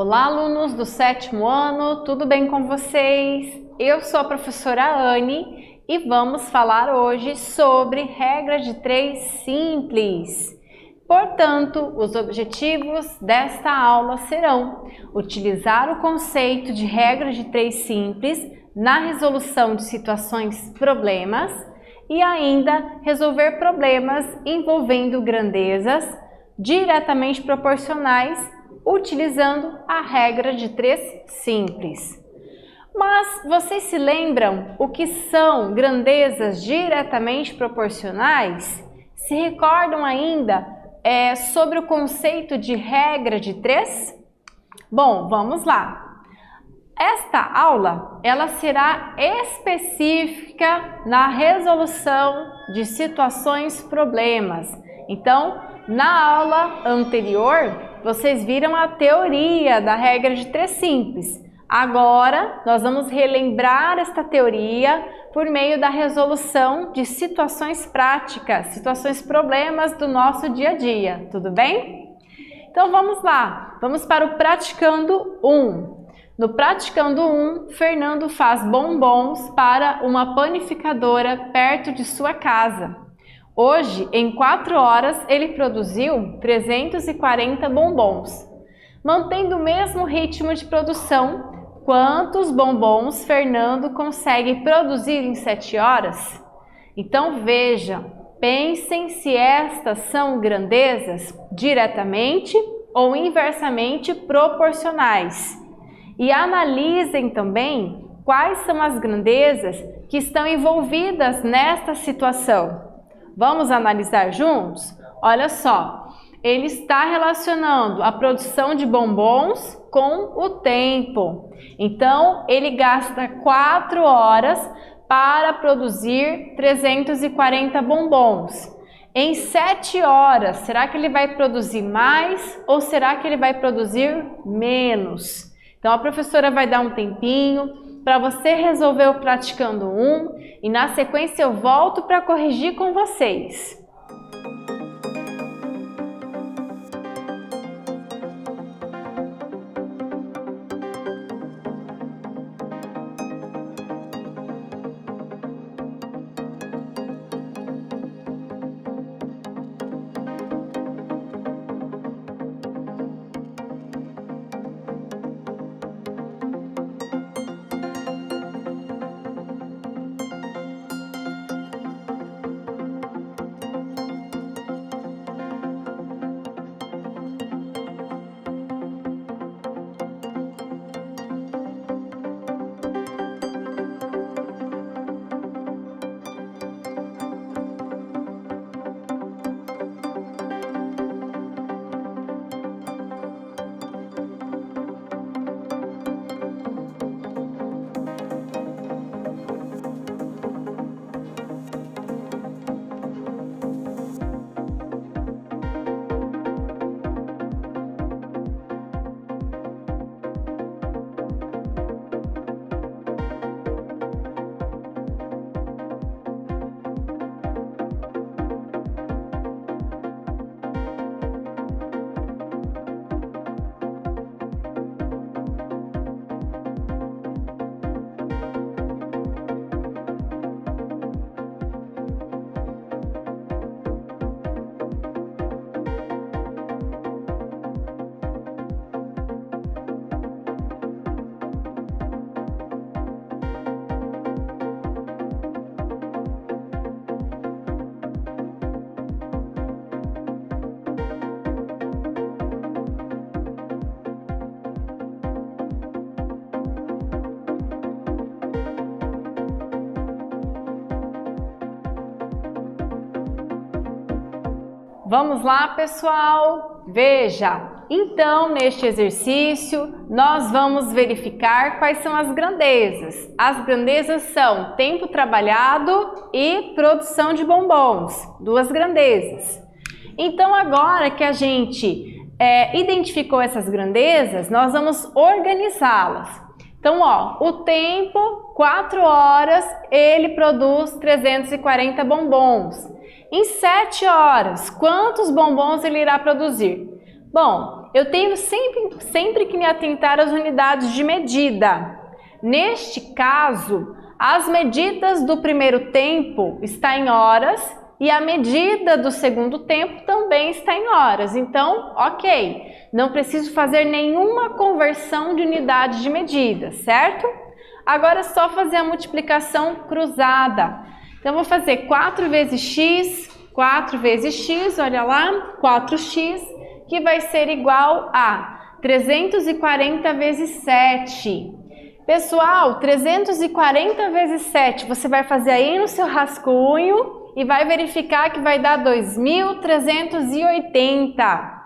Olá, alunos do 7º ano, tudo bem com vocês? Eu sou a professora Anne e vamos falar hoje sobre regra de 3 simples. Portanto, os objetivos desta aula serão utilizar o conceito de regra de 3 simples na resolução de situações problemas e ainda resolver problemas envolvendo grandezas diretamente proporcionais utilizando a regra de 3 simples. Mas vocês se lembram o que são grandezas diretamente proporcionais? Se recordam ainda sobre o conceito de regra de 3? Bom, vamos lá. Esta aula ela será específica na resolução de situações problemas. Então, na aula anterior, vocês viram a teoria da regra de 3 simples. Agora, nós vamos relembrar esta teoria por meio da resolução de situações práticas, situações problemas do nosso dia a dia, tudo bem? Então, vamos lá, vamos para o praticando 1. No praticando 1, Fernando faz bombons para uma panificadora perto de sua casa. Hoje, em 4 horas, ele produziu 340 bombons. Mantendo o mesmo ritmo de produção, quantos bombons Fernando consegue produzir em 7 horas? Então veja, pensem se estas são grandezas diretamente ou inversamente proporcionais. E analisem também quais são as grandezas que estão envolvidas nesta situação. Vamos analisar juntos? Olha só, ele está relacionando a produção de bombons com o tempo. Então, ele gasta 4 horas para produzir 340 bombons. Em 7 horas, será que ele vai produzir mais ou será que ele vai produzir menos? Então, a professora vai dar um tempinho para você resolver o praticando 1 e na sequência eu volto para corrigir com vocês. Vamos lá, pessoal? Veja, então neste exercício nós vamos verificar quais são as grandezas. As grandezas são tempo trabalhado e produção de bombons, 2 grandezas. Então agora que a gente identificou essas grandezas, nós vamos organizá-las. Então, ó, o tempo, 4 horas, ele produz 340 bombons. Em 7 horas, quantos bombons ele irá produzir? Bom, eu tenho sempre que me atentar às unidades de medida. Neste caso, as medidas do primeiro tempo estão em horas e a medida do segundo tempo também está em horas. Então, ok, não preciso fazer nenhuma conversão de unidade de medida, certo? Agora é só fazer a multiplicação cruzada. Então, vou fazer 4 vezes x, 4 vezes x, olha lá, 4x, que vai ser igual a 340 vezes 7. Pessoal, 340 vezes 7, você vai fazer aí no seu rascunho e vai verificar que vai dar 2.380.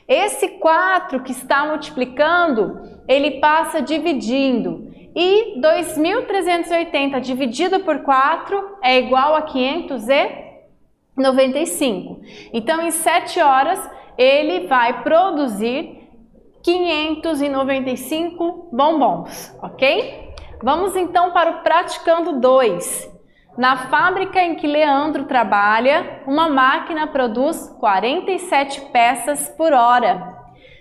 Esse 4 que está multiplicando, ele passa dividindo. E 2.380 dividido por 4 é igual a 595. Então, em 7 horas, ele vai produzir 595 bombons, ok? Vamos então para o praticando 2. Na fábrica em que Leandro trabalha, uma máquina produz 47 peças por hora.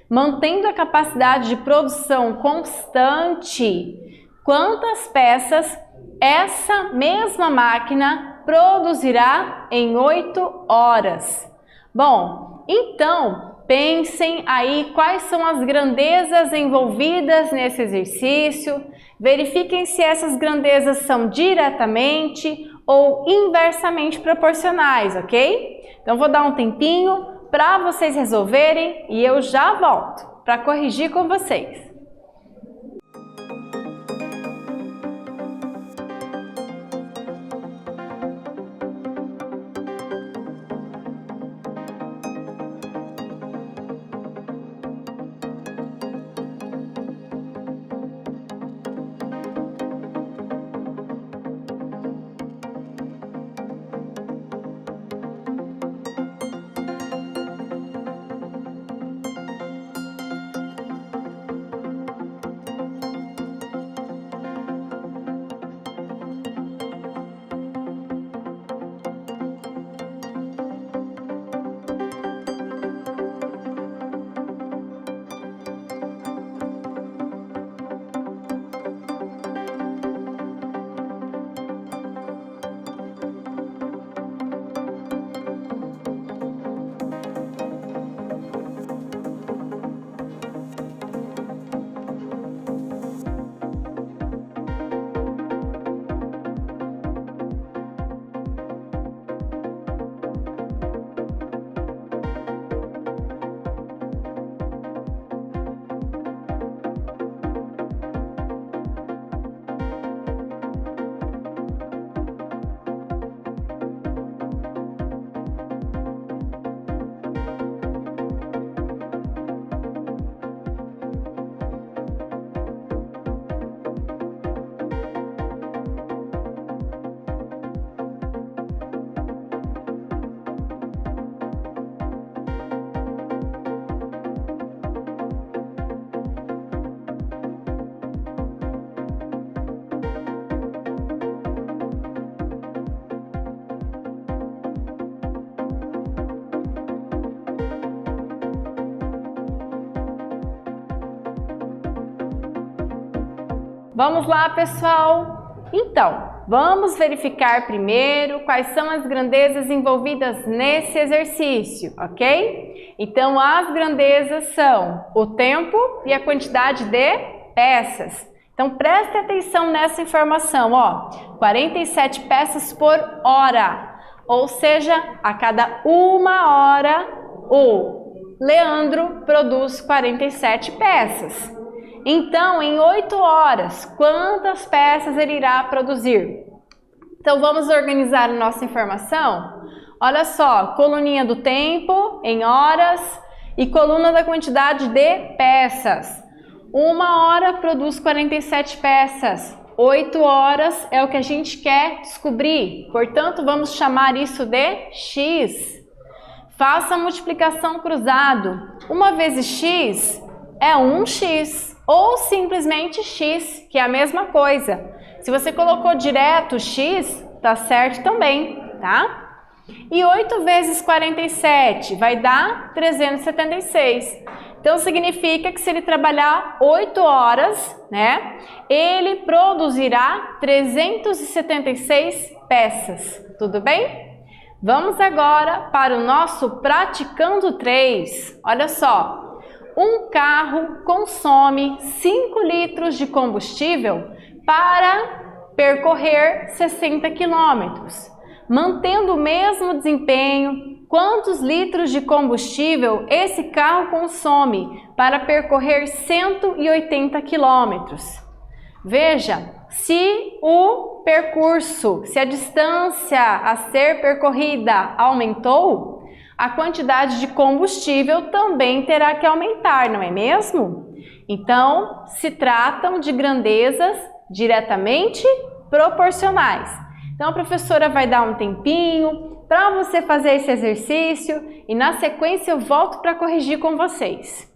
Mantendo a capacidade de produção constante, quantas peças essa mesma máquina produzirá em 8 horas? Bom, então pensem aí quais são as grandezas envolvidas nesse exercício, verifiquem se essas grandezas são diretamente ou inversamente proporcionais, ok? Então vou dar um tempinho para vocês resolverem e eu já volto para corrigir com vocês. Vamos lá, pessoal? Então, vamos verificar primeiro quais são as grandezas envolvidas nesse exercício, ok? Então, as grandezas são o tempo e a quantidade de peças. Então, preste atenção nessa informação, ó. 47 peças por hora, ou seja, a cada 1 hora, o Leandro produz 47 peças. Então, em 8 horas, quantas peças ele irá produzir? Então, vamos organizar a nossa informação? Olha só, coluninha do tempo, em horas, e coluna da quantidade de peças. 1 hora produz 47 peças. 8 horas é o que a gente quer descobrir. Portanto, vamos chamar isso de X. Faça a multiplicação cruzado. 1 vezes X é 1x. Ou simplesmente x, que é a mesma coisa. Se você colocou direto x, tá certo também, tá? E 8 vezes 47 vai dar 376. Então significa que se ele trabalhar 8 horas, né, ele produzirá 376 peças. Tudo bem? Vamos agora para o nosso praticando 3. Olha só, um carro consome 5 litros de combustível para percorrer 60 quilômetros. Mantendo o mesmo desempenho, quantos litros de combustível esse carro consome para percorrer 180 quilômetros? Veja, se o percurso, se a distância a ser percorrida aumentou, a quantidade de combustível também terá que aumentar, não é mesmo? Então, se tratam de grandezas diretamente proporcionais. Então, a professora vai dar um tempinho para você fazer esse exercício e na sequência eu volto para corrigir com vocês.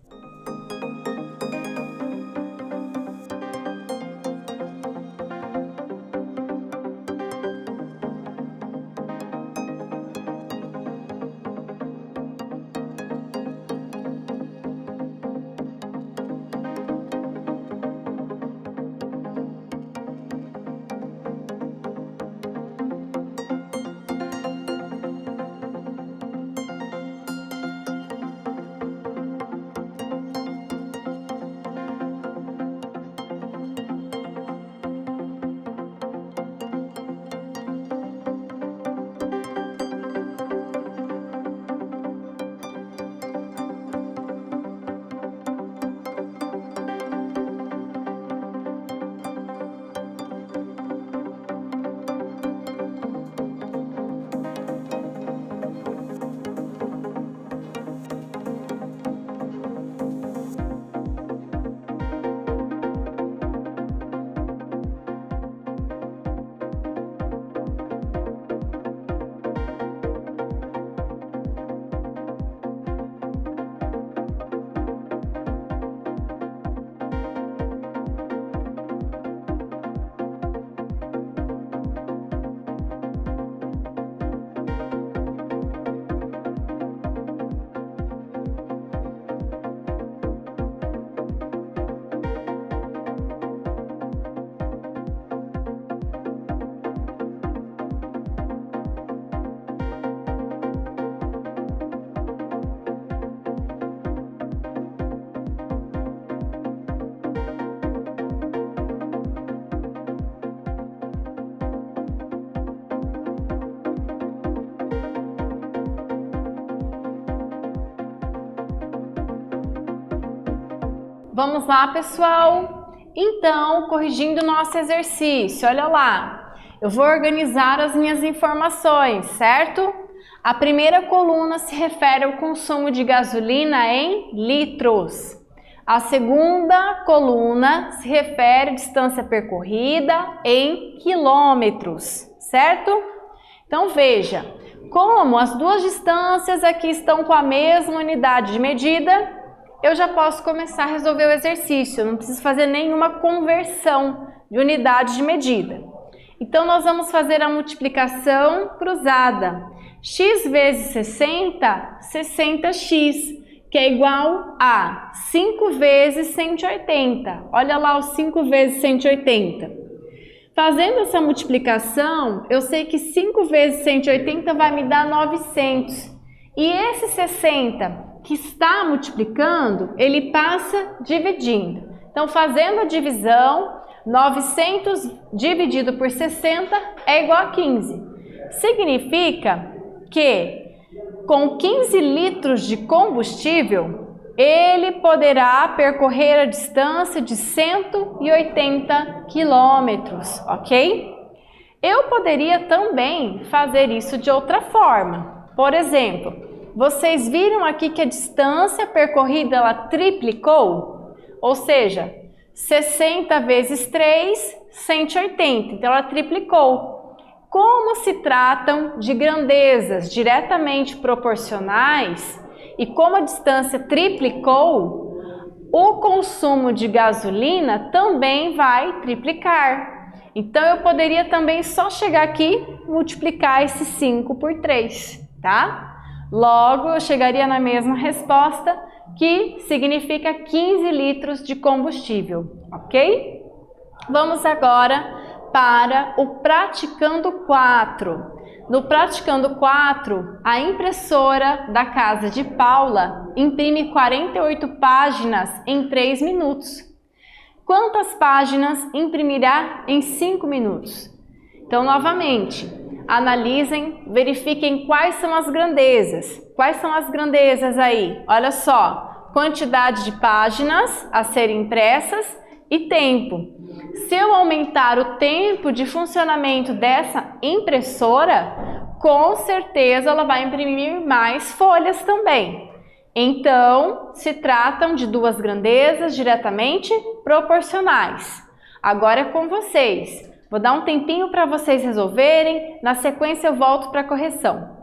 Vamos lá, pessoal? Então, corrigindo o nosso exercício, olha lá. Eu vou organizar as minhas informações, certo? A primeira coluna se refere ao consumo de gasolina em litros. A segunda coluna se refere à distância percorrida em quilômetros, certo? Então, veja, como as duas distâncias aqui estão com a mesma unidade de medida, eu já posso começar a resolver o exercício, eu não preciso fazer nenhuma conversão de unidade de medida. Então, nós vamos fazer a multiplicação cruzada. X vezes 60, 60x, que é igual a 5 vezes 180. Olha lá o 5 vezes 180. Fazendo essa multiplicação, eu sei que 5 vezes 180 vai me dar 900. E esse 60 que está multiplicando, ele passa dividindo. Então, fazendo a divisão, 900 dividido por 60 é igual a 15. Significa que com 15 litros de combustível, ele poderá percorrer a distância de 180 quilômetros, ok? Eu poderia também fazer isso de outra forma. Por exemplo, vocês viram aqui que a distância percorrida ela triplicou? Ou seja, 60 vezes 3, 180. Então, ela triplicou. Como se tratam de grandezas diretamente proporcionais e como a distância triplicou, o consumo de gasolina também vai triplicar. Então, eu poderia também só chegar aqui e multiplicar esse 5 por 3, tá? Logo, eu chegaria na mesma resposta, que significa 15 litros de combustível, ok? Vamos agora para o praticando 4. No praticando 4, a impressora da casa de Paula imprime 48 páginas em 3 minutos. Quantas páginas imprimirá em 5 minutos? Então, novamente, analisem, verifiquem quais são as grandezas. Quais são as grandezas aí? Olha só, quantidade de páginas a serem impressas e tempo. Se eu aumentar o tempo de funcionamento dessa impressora, com certeza ela vai imprimir mais folhas também. Então, se tratam de duas grandezas diretamente proporcionais. Agora é com vocês. Vou dar um tempinho para vocês resolverem, na sequência eu volto para a correção.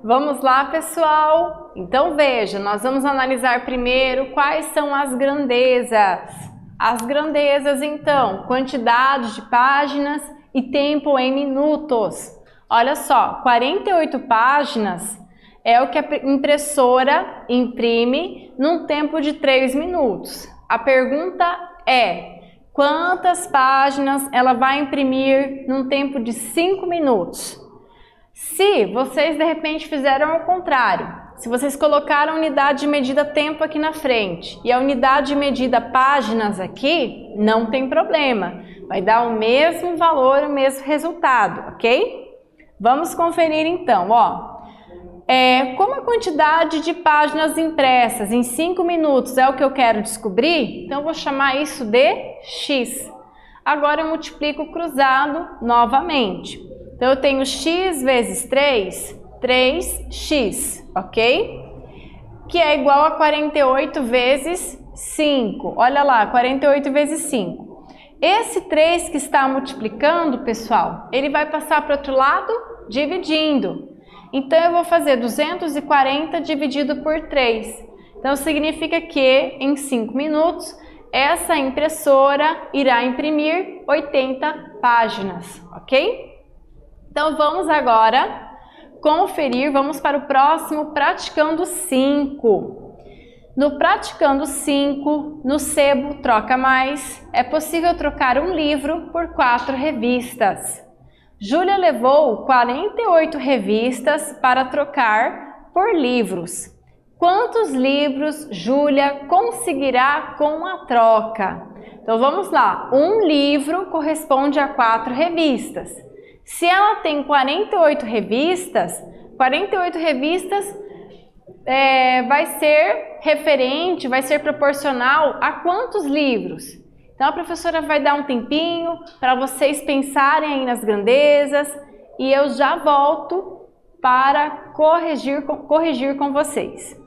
Vamos lá, pessoal? Então veja, nós vamos analisar primeiro quais são as grandezas. As grandezas, então, quantidade de páginas e tempo em minutos. Olha só, 48 páginas é o que a impressora imprime num tempo de 3 minutos. A pergunta é: quantas páginas ela vai imprimir num tempo de 5 minutos? Se vocês de repente fizeram ao contrário, se vocês colocaram a unidade de medida tempo aqui na frente e a unidade de medida páginas aqui, não tem problema. Vai dar o mesmo valor, o mesmo resultado, ok? Vamos conferir então, ó. Como a quantidade de páginas impressas em 5 minutos é o que eu quero descobrir, então eu vou chamar isso de x. Agora eu multiplico cruzado novamente. Então eu tenho x vezes 3, 3x, ok? Que é igual a 48 vezes 5. Olha lá, 48 vezes 5. Esse 3 que está multiplicando, pessoal, ele vai passar para o outro lado dividindo. Então eu vou fazer 240 dividido por 3. Então significa que em 5 minutos essa impressora irá imprimir 80 páginas, ok? Então vamos agora conferir, vamos para o próximo praticando 5. No praticando 5, no sebo troca mais, é possível trocar um livro por 4 revistas. Júlia levou 48 revistas para trocar por livros. Quantos livros Júlia conseguirá com a troca? Então vamos lá, um livro corresponde a 4 revistas. Se ela tem 48 revistas, 48 revistas vai ser referente, vai ser proporcional a quantos livros? Então a professora vai dar um tempinho para vocês pensarem aí nas grandezas e eu já volto para corrigir com vocês.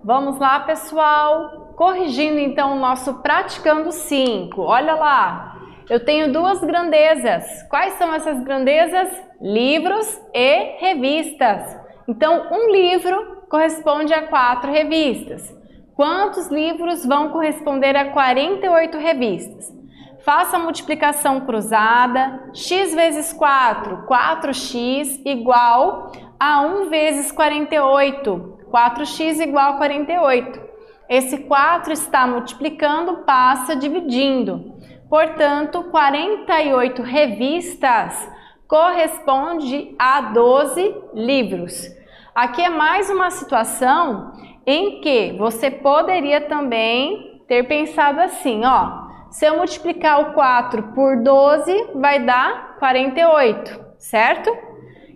Vamos lá, pessoal, corrigindo então o nosso praticando 5. Olha lá, eu tenho duas grandezas. Quais são essas grandezas? Livros e revistas. Então, um livro corresponde a 4 revistas. Quantos livros vão corresponder a 48 revistas? Faça a multiplicação cruzada. X vezes 4, 4x igual a 1 vezes 48. 4x igual a 48. Esse 4 está multiplicando, passa dividindo. Portanto, 48 revistas corresponde a 12 livros. Aqui é mais uma situação em que você poderia também ter pensado assim, ó. Se eu multiplicar o 4 por 12, vai dar 48, certo?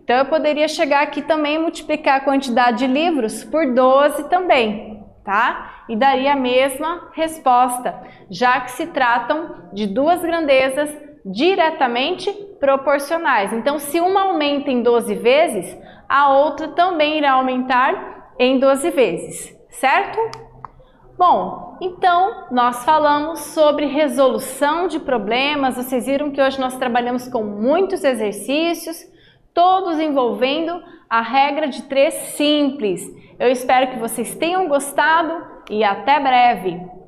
Então, eu poderia chegar aqui também e multiplicar a quantidade de livros por 12 também, tá? E daria a mesma resposta, já que se tratam de duas grandezas diretamente proporcionais. Então, se uma aumenta em 12 vezes, a outra também irá aumentar em 12 vezes, certo? Bom, então, nós falamos sobre resolução de problemas. Vocês viram que hoje nós trabalhamos com muitos exercícios, todos envolvendo a regra de 3 simples. Eu espero que vocês tenham gostado e até breve!